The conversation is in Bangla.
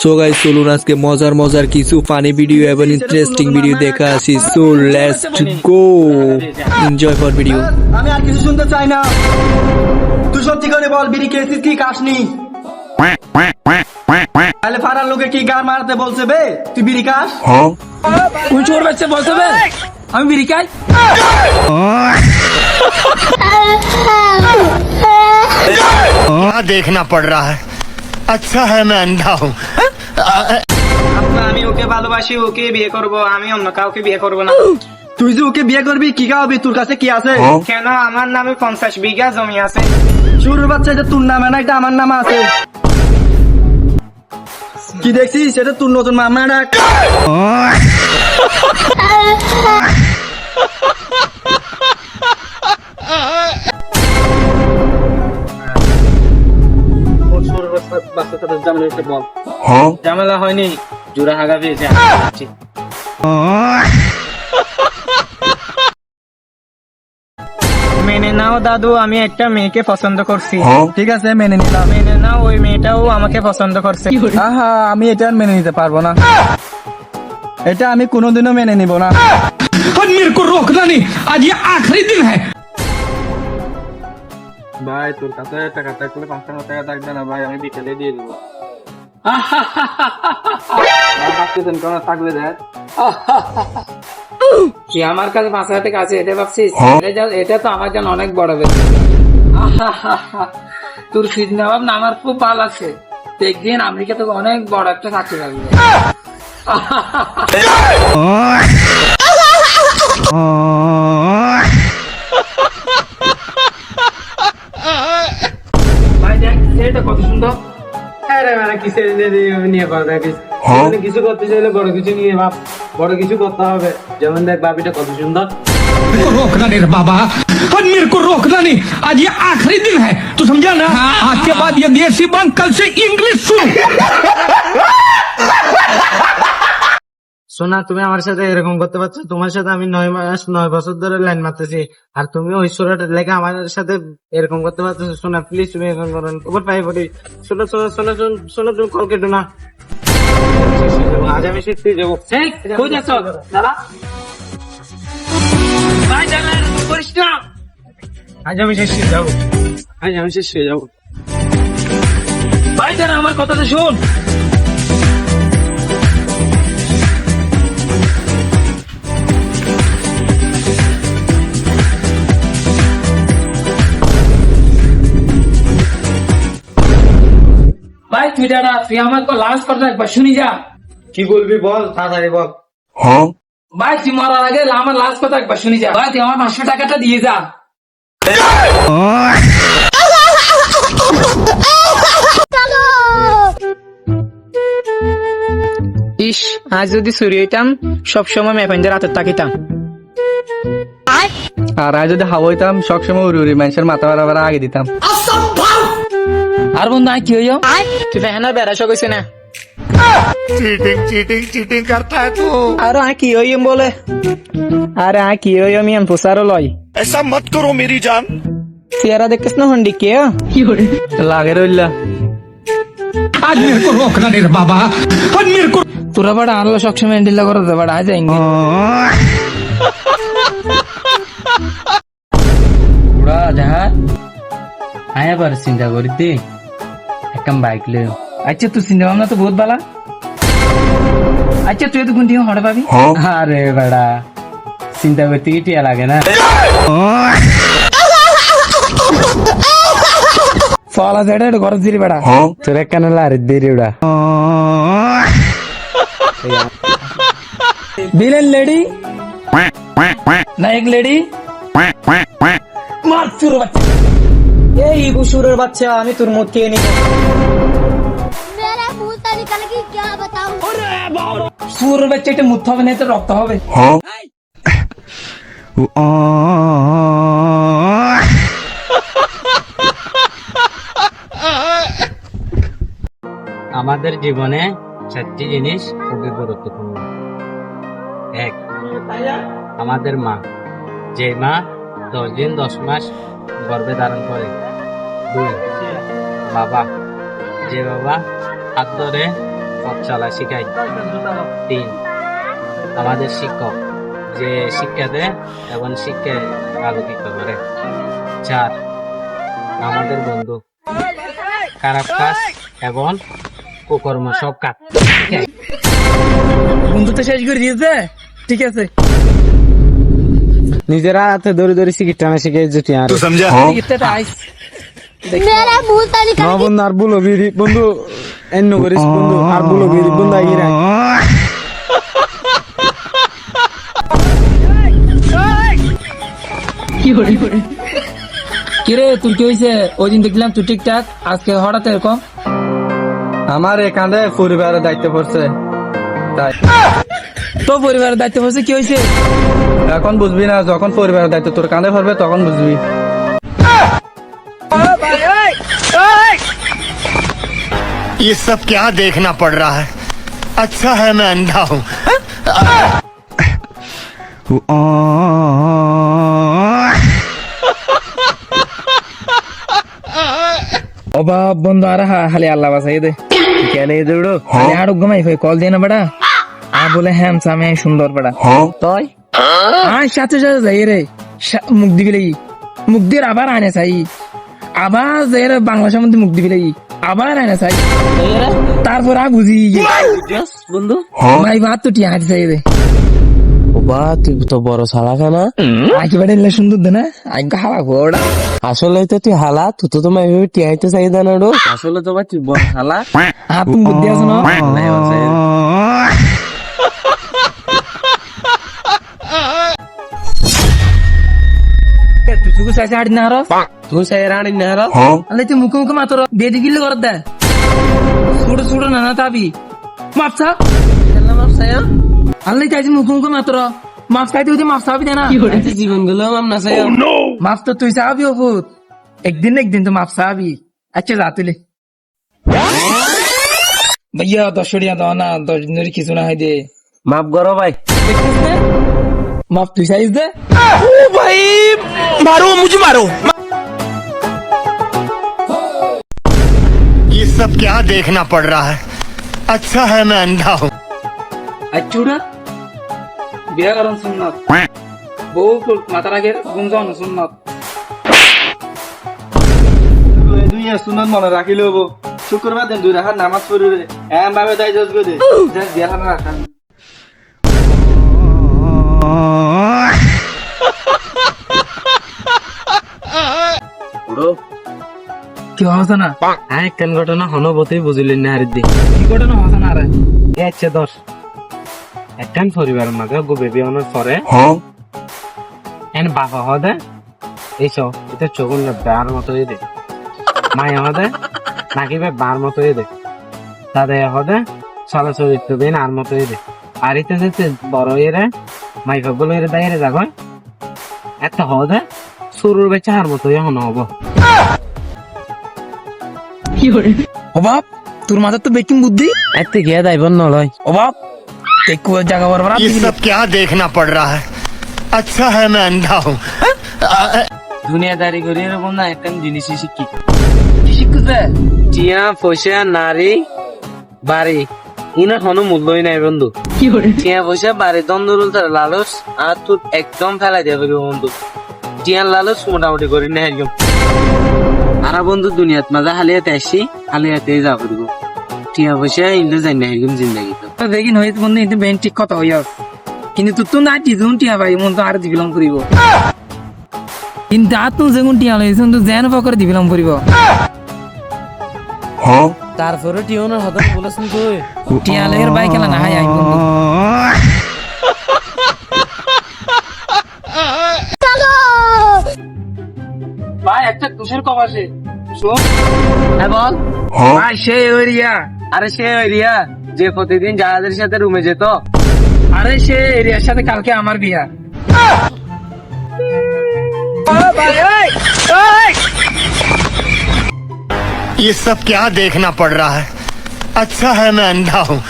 সো গাইস চলুন আজকে মজার মজার কিছু ফানি ভিডিও এবং ইন্টারেস্টিং ভিডিও দেখা আসি। So let's go, enjoy for video. আমি আর কিছু শুনতে চাই না। তুই সত্যি করে বল, বিড়ি খেয়েছিস কি খাসনি? তাহলে পাড়ার লোকে কি গার মারতে বলছে বে তুই বিড়ি খাস? কোন চোর বাচ্চা বলছে বে আমি বিড়ি খাই? देखना पड़ रहा है। अच्छा है मैं अंधा हूँ। আমি ওকে ভালোবাসি, ওকে বিয়ে করব, আমি অন্য কাউকে বিয়ে করব না। তুই যে ওকে বিয়ে করবি কি খাওয়াবি? তোর কাছে কি আছে? কেন? আমার নামে 50 বিঘা জমি আছে। শুরুর বাচ্চা, এটা তোর নামে না, এটা আমার নামে আছে। কি দেখছিস? সেটা তোর নতুন মামা ডাক। ঝামেলা হয়নি, জোড়া হাগা পেয়েছে। মেনে নাও দাদু, আমি একটা মেয়েকে পছন্দ করছি। ঠিক আছে, মেনে নিলাম। মেনে নাও, ওই মেয়েটাও আমাকে পছন্দ করছে। আহা, আমি এটা আর মেনে নিতে পারবো না। এটা আমি কোনোদিনও মেনে নিব না। और मेरे को रोकना नहीं, आज ये आखिरी दिन है। ভাই তোর কাছে টাকা থাকলে 500 টাকা থাকবে না ভাই, আমি বিকেলে দিয়ে দেবো। থাকবে দেখ কি আমার কাছে 5,000 টাকা আছে, এটা ভাবছিস? এটা তো আমার জন্য অনেক বড় ব্যাপার। তোর ফিজ নবাব না আমার খুব ভালো লাগছে। একদিন আমেরিকা থেকে অনেক বড় একটা চাকরি পাবি। ভাই দেখ ছেলেটা কত সুন্দর। কিছু করতে চাইলে বড় কিছু নিয়ে ভাব, বড় কিছু করতে হবে। যেমন দেখ বাবিটা কত সুন্দর। मेरे को रोकना नहीं रे बाबा, और मेरे को रोकना नहीं, आज ये आखिरी दिन है, तू समझा ना? आज के बाद ये देसी बांग, कल से इंग्लिश शुरू। সোনা, তুমি আমার সাথে এরকম করতে পারছো? তোমার সাথে আমি 9 বছর ধরে লাইন মারতেছি, আর তুমি ওই ছোটটা লেগে আমার সাথে এরকম করতে পারছো? সোনা প্লিজ, তুমি এরকম করো না। ওপর পাই পড়ি। শোনো শোনো শোনো শোনো, তুমি কল কেটো না। আজ আমি শিখতে যাবো। কই যাচ্ছ দাদা? ভাই দাদা এরকম করিস না। আজ আমি শেষ হয়ে যাবো। আজ আমি শেষ হয়ে যাবো। भाई जरा আমার কথাটা শোন। ভাই তুই দাঁড়া, তুই আমাকে লাস্ট কথা একবার শুনি যা। কি বলবি বল, তাড়াতাড়ি বল। ভাই তুই মরার আগে আমার লাস্ট কথা একবার শুনি যা। ভাই তুই আমার 500 টাকাটা দিয়ে যা। ইস, আজ যদি চুরি হইতাম, সবসময় মেপেন্দের হাতের তাকিতাম। আর আজ যদি হাওয়া হইতাম, সবসময় উড়ি উড়ি মানুষের মাথা বাড়া আগে দিতাম। আর বন্ধু আয় কি হইও? তুই ফেহানা বেড়াশো কইছে না? चीटिंग चीटिंग चीटिंग करता है तू। আর আয় কি হইম বলে? আরে আয় কি হইম আমি পোসারো লই। ऐसा मत करो मेरी जान। চেহারা দেখতেছ না হন্ডি কে? লাগে রইলা। आज मेरे को रोकना नहीं रे बाबा, और मेरे को তোরা বাড়া আনলো সবসময় হ্যান্ডেল করে দে বাড়া, আয় যাইঙ্গে। পুরা যাহা আয়া বার চিন্তা করিতে একদম বাইক লে। আচ্ছা তুই চিন্তা ভাবনা তো বহুত ভালো। আচ্ছা তুই তো কোন দিন হড়ে পাবি? আরে বেড়া চিন্তা করতে কি টিয়া লাগে না? ফলা যেটা এটা ঘরে দিলি বেড়া। তোর একখানে লারে দেরি ওটা। ভিলেন লেডি নায়ক লেডি মার চুর বাচ্চা। এই বুসুরের বাচ্চা, আমি তোর মুখ খেয়ে নিব। मेरा मुंह तो निकल गई, क्या बताऊं? সুরের বাচ্চা, এটা মুখ হবে না, এটা রক্ত হবে। আমাদের জীবনে 4টি জিনিস খুবই গুরুত্বপূর্ণ। 1, আমাদের মা, যে মা 10 দিন 10 মাস গর্ভে ধারণ করে। 2, বাবা, যে বাবা হাত ধরে পথ চলা শিখাই। 3 আমাদের শিক্ষক যে শিক্ষা দেয় এবং শিক্ষায় আলোকিত করে। 4 আমাদের বন্ধু খারাপ কাজ এবং কুকর্ম সব কাজ শিখায়। বন্ধুত্ব শেষ করে দিয়েছে, ঠিক আছে। নিজেরা হাতে ধরে ধরে শিখিট টানা শিখে যেতে আর तू समझा? টিকিটটা আইস मेरा मुंह तो निकल गया বন্ধু আর বলো বিরি বন্ধু এন্ন করিস বন্ধু আর বলো বিরি বন্ধু আইরা কিরে তোর কি হয়েছে? ওই দিন দেখলাম তুই ঠিকঠাক, আজকে হঠাৎ এরকম। আমার এখানে পরিবারের দায়িত্ব পড়ছে, তাই। তো পরিবারের দায়িত্ব বলছে, কি হয়েছে? এখন বুঝবি না, যখন পরিবারের দায়িত্ব তোর কাঁধে পড়বে তখন বুঝবি। ये सब क्या देखना पड़ रहा है? अच्छा है मैं अंधा हूँ। অবাব বন্ধু আর হালে আল্লাহ বাসাই দে কেলে দৌড়ো হালে আর ঘুমাই ফে কল দিয়ে না বড়া আ বলে হ্যান্ডসাম এ সুন্দর বড়া তাই সাথে সাথে যাই রে মুখ দিবি লাগি মুখ দিয়ে আবার আনে চাই আবার যাই রে বাংলাদেশের মধ্যে মুখ দিবি লাগি আবার আনে চাই তারপর আ বুঝি বন্ধু ভাই ভাত তো টিয়া হাতে চাই রে বা তুই তো বড় শালা খানা আকি বাড়ি এলে সুন্দর দে না আগে হাওয়া ঘোড়া আসলে তো তুই হালা তুই তো তোমার টিয়াইতে চাই না রে আসলে তো তুই বড় শালা হাত তুমি বুদ্ধি আছে না তুই চাইছে হাড়ি না হারো তুই চাই রানি না রে আলে তুই মুখে মুখে মাত্র বেদি গিল্লে করে দে ছোট ছোট নানা তাবি মাপসা আল্লাহ চাইছি মুখে মুখে মাত্র মাপ চাইতে হইতে মাপ চাবি না জীবন গুলো আমরা চাই মাপ তো তুই চাবি অভূত একদিন তো মাপ চাবি আচ্ছা যা তুলে ভাইয়া 10 টাকা দাও না 10 দিনের কিছু না হয় দে মাফ করো ভাই দেখছিস না? মাপ তুই চাইছ দে ये सब क्या देखना पड़ रहा है? अच्छा है मैं अंधा हूँ। আচ্ছুড়া বিয়া কারণ সুন্নাত বউ মাতার আগে ঘুম যাওয়ানো সুন্নাত দুই সুনান মনে রাখিলে হবো। শুক্রবার দিন 2 রাখার নামাজ পড়ি রে এম ভাবে দাই জজ করে দে বিয়া খানা রাখান কি হচ্ছে না হ্যাঁ কেন ঘটনা হনবতেই বুঝলেন না হারিদি কি ঘটনা হচ্ছে না রে আচ্ছা 10 একখান পরিবার মাঝে গো বেবি অনার পরে এন বাবা হদে এইসব এটা চোগুন না বার মতো দে মায়া হদে নাকি বে বার মতো দে তাদের হদে চলা চরিত্র দিন আর মতো দে আর এটা যে বড় এরে মাই ভাবগুলো এরে দাইরে যাগো এত হদে শুরুর বেচা আর মতো হন হবো অবাব তোর মাথার তো বেকিং বুদ্ধি এতে গিয়ে দাইবন নলয় অবাব দেখো জায়গা বরাবর ये सब क्या देखना पड़ रहा है? अच्छा है मैं अंधा हूँ। দুনিয়াদারি করি এরকম না একটা জিনিসই শিখি কি শিখতে টিয়া পয়সা নারী বাড়ি ইনার কোনো মূল্যই নাই বন্ধু টিয়া পয়সা বাড়ি দ্বন্দ্ব তার লালস আর তোর একদম ফেলাই দেবে বন্ধু টিয়ার লালস মোটামুটি করি না একদম আর বন্ধু দুনিয়াত মাঝে হালিয়াতে আসি হালিয়াতে যাব দিব টিয়া পয়সা ইন্দু যাই না একদম জিন্দগি তো দেখি নয় বন্ধু কিন্তু বেন ঠিক কথা হইয়া কিন্তু তুই তো না দিদুন টিয়া ভাই মন তো আর দিবিলাম করিব কিন্তু আর তুই যেগুন টিয়া লইছুন তুই যেন পকরে দিবিলাম করিব তারপরে টিওনের হঠাৎ বলেছেন তুই টিয়া লইয়ের বাই খেলা না হাই আই বন্ধু ভাই একটা তুষের কব আছে শোন হ্যাঁ বল ভাই সে এরিয়া আরে সে এরিয়া যে প্রতিদিন যাদের সাথে রুমে যেত আরে সে এরিয়ার সাথে কালকে আমার বিয়া ये सब क्या देखना पड़ रहा है? अच्छा है मैं अंधा हूँ।